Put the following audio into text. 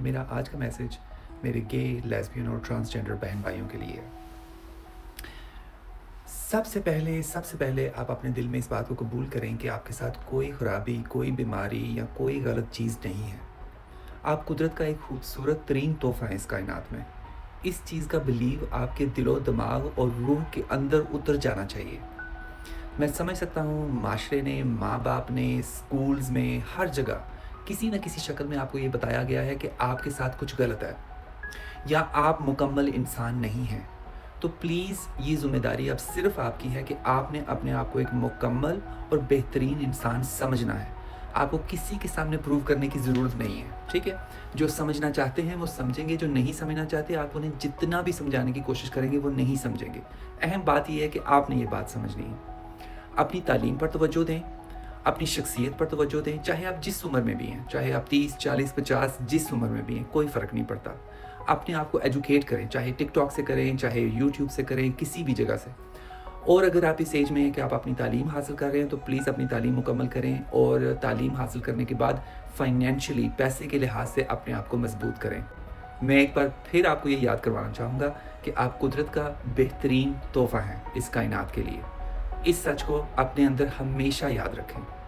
मेरा आज का मैसेज मेरे गे, लेस्बियन और ट्रांसजेंडर बहन भाइयों के लिए है। सबसे पहले आप अपने दिल में इस बात को कबूल करें कि आपके साथ कोई ख़राबी, कोई बीमारी या कोई गलत चीज़ नहीं है। आप कुदरत का एक खूबसूरत तरीन तोहफ़ा हैं इस कायनात में। इस चीज़ का बिलीव आपके दिलो-दिमाग और रूह के अंदर उतर जाना चाहिए। मैं समझ सकता हूँ माशरे ने, माँ-बाप ने, स्कूल्स में, हर जगह किसी न किसी शक्ल में आपको ये बताया गया है कि आपके साथ कुछ गलत है या आप मुकम्मल इंसान नहीं हैं। तो प्लीज़ ये ज़िम्मेदारी अब सिर्फ़ आपकी है कि आपने अपने आप को एक मुकम्मल और बेहतरीन इंसान समझना है। आपको किसी के सामने प्रूव करने की ज़रूरत नहीं है, ठीक है? जो समझना चाहते हैं वो समझेंगे, जो नहीं समझना चाहते आप उन्हें जितना भी समझाने की कोशिश करेंगे वो नहीं समझेंगे। अहम बात ये है कि आपने ये बात समझनी है। अपनी तालीम पर तवज्जो दें, अपनी शख्सियत पर तवज्जो दें, चाहे आप जिस उम्र में भी हैं, चाहे आप 30, 40, 50 जिस उम्र में भी हैं, कोई फ़र्क नहीं पड़ता। अपने आप को एजुकेट करें, चाहे टिकटॉक से करें, चाहे यूट्यूब से करें, किसी भी जगह से। और अगर आप इस एज में हैं कि आप अपनी तालीम हासिल कर रहे हैं, तो प्लीज़ अपनी तालीम मुकम्मल करें और तालीम हासिल करने के बाद फ़ाइनेंशियली, पैसे के लिहाज से अपने आप को मज़बूत करें। मैं एक बार फिर आपको ये याद करवाना चाहूँगा कि आप कुदरत का बेहतरीन तोहफ़ा हैं इस कायनात के लिए। इस सच को अपने अंदर हमेशा याद रखें।